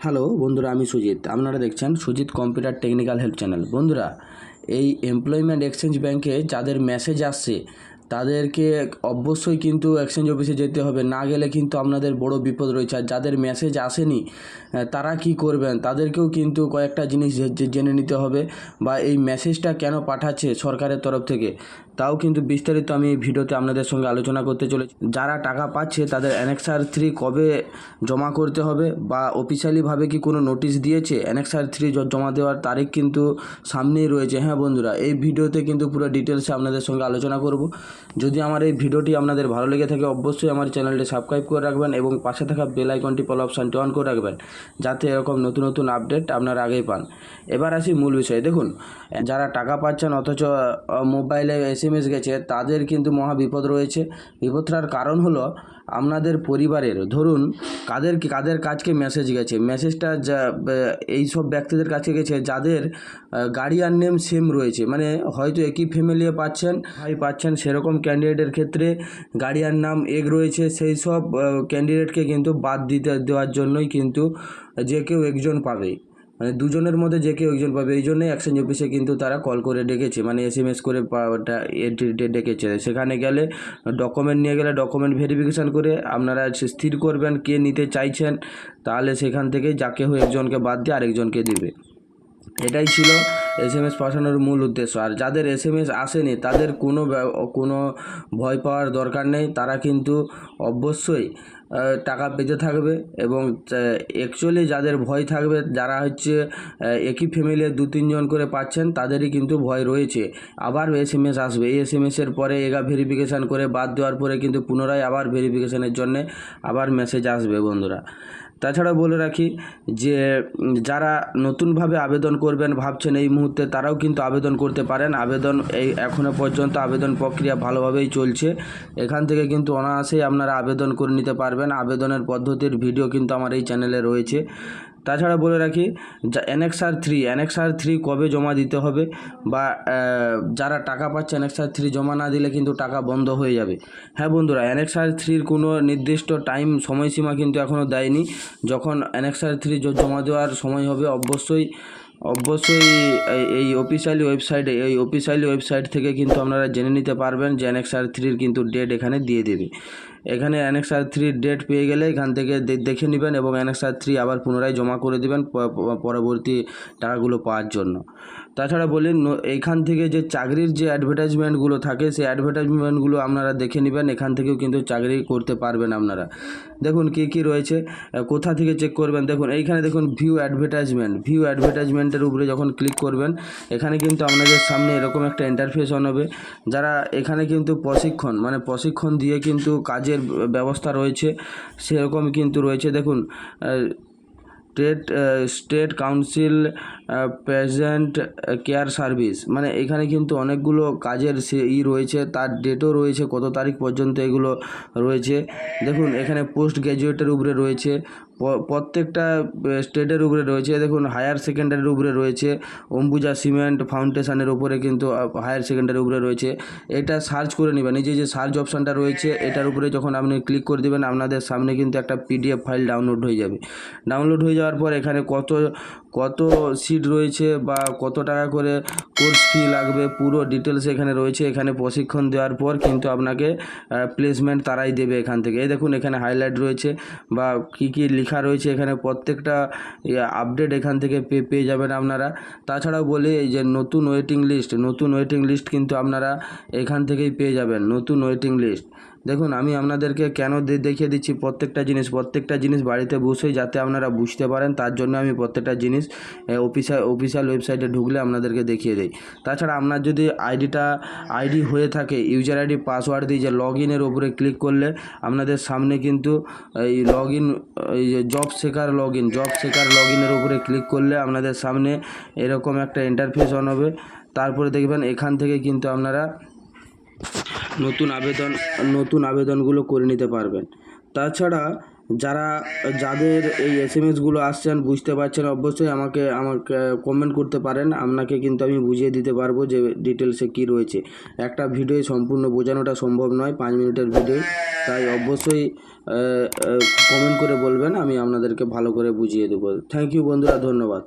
Hello বন্ধুরা, আমি সুজিত। আপনারা দেখছেন Sujit computer technical help channel. বন্ধুরা, এই এমপ্লয়মেন্ট এক্সচেঞ্জ ব্যাংকে যাদের মেসেজ আসছে তাদেরকে অবশ্যই কিন্তু এক্সচেঞ্জ অফিসে যেতে হবে, না গেলে কিন্তু আপনাদের বড় বিপদ রয়েছে। আর যাদের মেসেজ আসেনি তারা কি করবেন, তাদেরকেও কিন্তু কয়েকটা জিনিস জেনে নিতে হবে, বা এই মেসেজটা কেন পাঠাচ্ছে সরকারের তরফ থেকে তাও কিন্তু বিস্তারিত আমি এই ভিডিওতে আপনাদের সঙ্গে আলোচনা করতে চলেছি। যারা টাকা পাচ্ছে তাদের অ্যানেক্সার 3 কবে জমা করতে হবে, বা অফিসিয়ালিভাবে কি কোনো নোটিশ দিয়েছে, অ্যানেক্সার 3 জমা দেওয়ার তারিখ কিন্তু সামনেই রয়েছে। হ্যাঁ বন্ধুরা, এই ভিডিওতে কিন্তু পুরো ডিটেলসে আপনাদের সঙ্গে আলোচনা করব। যদি আমার এই ভিডিওটি আপনাদের ভালো লেগে থাকে অবশ্যই আমার চ্যানেলটি সাবস্ক্রাইব করে রাখবেন এবং পাশে থাকা বেল আইকনটি অল অপশানটি অন করে রাখবেন, যাতে এরকম নতুন নতুন আপডেট আপনারা আগেই পান। এবার আসি মূল বিষয়ে। দেখুন, যারা টাকা পাচ্ছেন অথচ মোবাইলে SMS গেছে তাদের কিন্তু মহা বিপদ রয়েছে। বিপদটার কারণ হলো আপনাদের পরিবারের, ধরুন কাদের কাছকে মেসেজ গেছে, মেসেজটা এই সব ব্যক্তিদের কাছে গেছে যাদের গার্ডিয়ান নেম সেম রয়েছে, মানে হয়তো একই ফ্যামিলি পাচ্ছেন সেরকম ক্যান্ডিডেটের ক্ষেত্রে গার্ডিয়ান নাম এক রয়েছে। সেই সব ক্যান্ডিডেটকে কিন্তু বাদ দেওয়ার জন্যই কিন্তু যে কেউ একজন পাবে, মানে দুজনের মধ্যে যে কেউ একজন পাবে। এই জন্যই এক্সচেঞ্জ অফিসে কিন্তু তারা কল করে ডেকেছে, মানে SMS করে ডেকেছে। সেখানে গেলে ডকুমেন্ট নিয়ে গেলে ডকুমেন্ট ভেরিফিকেশান করে আপনারা স্থির করবেন কে নিতে চাইছেন, তাহলে সেখান থেকে যাকে হোক একজনকে বাদ দিয়ে আরেকজনকে দিবে। এটাই ছিল SMS পাঠানোর মূল উদ্দেশ্য। আর যাদের SMS আসেনি তাদের কোনো ভয় পাওয়ার দরকার নেই, তারা কিন্তু অবশ্যই টাকা পেতে থাকবে। এবং অ্যাকচুয়ালি যাদের ভয় থাকবে, যারা হচ্ছে একই ফ্যামিলির 2-3 জন করে পাচ্ছেন, তাদেরই কিন্তু ভয় রয়েছে। আবার SMS আসবে, এই SMSের পরে ভেরিফিকেশান করে বাদ দেওয়ার পরে কিন্তু পুনরায় আবার ভেরিফিকেশানের জন্যে আবার মেসেজ আসবে বন্ধুরা। তাছাড়া বলে রাখি যে যারা নতুনভাবে আবেদন করবেন ভাবছেন এই মুহূর্তে, তারাও কিন্তু আবেদন করতে পারেন। এখনও পর্যন্ত আবেদন প্রক্রিয়া ভালোভাবেই চলছে। এখান থেকে কিন্তু অনায়াসেই আপনারা আবেদন করে নিতে পারবেন। আবেদনের পদ্ধতির ভিডিও কিন্তু আমার এই চ্যানেলে রয়েছে। তাছাড়া বলে রাখি অ্যানেক্সার 3 কবে জমা দিতে হবে, বা যারা টাকা পাচ্ছে অ্যানেক্সার 3 জমা না দিলে কিন্তু টাকা বন্ধ হয়ে যাবে। হ্যাঁ বন্ধুরা, অ্যানেক্সার 3 কোনো নির্দিষ্ট সময়সীমা কিন্তু এখনও দেয়নি। যখন অ্যানেক্সার 3 জমা দেওয়ার সময় হবে অবশ্যই এই অফিসিয়ালি ওয়েবসাইট থেকে কিন্তু আপনারা জেনে নিতে পারবেন যে অ্যানেক্সার 3 কিন্তু ডেট এখানে দিয়ে দেবে। এখানে অ্যানেক্সার 3 ডেট পেয়ে গেলে এখান থেকে দেখে নেবেন এবং অ্যানেক্সার 3 আবার পুনরায় জমা করে দেবেন পরবর্তী টাকাগুলো পাওয়ার জন্য। তাছাড়া বলি, এইখান থেকে যে চাকরির যে অ্যাডভার্টাইজমেন্টগুলো থাকে সেই অ্যাডভার্টাইজমেন্টগুলো আপনারা দেখে নেবেন। এখান থেকেও কিন্তু চাকরি করতে পারবেন আপনারা। দেখুন কী রয়েছে, কোথা থেকে চেক করবেন। দেখুন এইখানে দেখুন ভিউ অ্যাডভার্টাইজমেন্টের উপরে যখন ক্লিক করবেন, এখানে কিন্তু আপনাদের সামনে এরকম একটা ইন্টারফেস অন হবে। যারা এখানে কিন্তু প্রশিক্ষণ দিয়ে কিন্তু কাজের ব্যবস্থা রয়েছে, সেরকম কিন্তু রয়েছে। দেখুন state council patient care service, মানে এখানে কিন্তু অনেকগুলো কাজের রয়েছে, তার ডেটও রয়েছে, কত তারিখ পর্যন্ত এগুলো রয়েছে। দেখুন এখানে পোস্ট গ্র্যাজুয়েটের উপরে রয়েছে, প্রত্যেকটা স্টেটের উপরে রয়েছে। দেখুন হায়ার সেকেন্ডারির উপরে রয়েছে, অম্বুজা সিমেন্ট ফাউন্ডেশনের উপরে কিন্তু হায়ার সেকেন্ডারির উপরে রয়েছে। এটা সার্চ করে নেবেন, এই যে সার্চ অপশানটা রয়েছে এটার উপরে যখন আপনি ক্লিক করে দেবেন আপনাদের সামনে কিন্তু একটা PDF ফাইল ডাউনলোড হয়ে যাবে। ডাউনলোড হয়ে যাওয়ার পর এখানে কত সিট রয়েছে বা কত টাকা করে কোর্স ফি লাগবে পুরো ডিটেলস এখানে রয়েছে। এখানে প্রশিক্ষণ দেওয়ার পর কিন্তু আপনাকে প্লেসমেন্ট তারাই দেবে এখান থেকে। এই দেখুন এখানে হাইলাইট রয়েছে বা কী লেখা রয়েছে, এখানে প্রত্যেকটা আপডেট এখান থেকে পেয়ে যাবেন আপনারা। তাছাড়াও বলি, এই যে নতুন ওয়েটিং লিস্ট কিন্তু আপনারা এখান থেকেই পেয়ে যাবেন, নতুন ওয়েটিং লিস্ট। দেখুন আমি আপনাদেরকে কেন দেখিয়ে দিচ্ছি প্রত্যেকটা জিনিস বাড়িতে বসেই, যাতে আপনারা বুঝতে পারেন, তার জন্য আমি প্রত্যেকটা জিনিস অফিসিয়াল ওয়েবসাইটে ঢুকলে আপনাদেরকে দেখিয়ে দেই। তাছাড়া আপনার যদি আইডি হয়ে থাকে, ইউজার আইডি পাসওয়ার্ড দিয়ে যে লগ ইনের ওপরে ক্লিক করলে আপনাদের সামনে কিন্তু এই এই যে জব শেখার লগ ইনের উপরে ক্লিক করলে আপনাদের সামনে এরকম একটা ইন্টারফেস অন হবে। তারপরে দেখবেন এখান থেকে কিন্তু আপনারা নতুন আবেদনগুলো করে নিতে পারবেন। তাছাড়া যাদের এই এসএমএসগুলো আসছেন বুঝতে পারছেন অবশ্যই আমাকে কমেন্ট করতে পারেন, আপনাকে কিন্তু আমি বুঝিয়ে দিতে পারবো যে ডিটেলসে কী রয়েছে। একটা ভিডিও সম্পূর্ণ বোঝানোটা সম্ভব নয়, 5 মিনিটের ভিডিও, তাই অবশ্যই কমেন্ট করে বলবেন, আমি আপনাদেরকে ভালো করে বুঝিয়ে দেবো। থ্যাংক ইউ বন্ধুরা, ধন্যবাদ।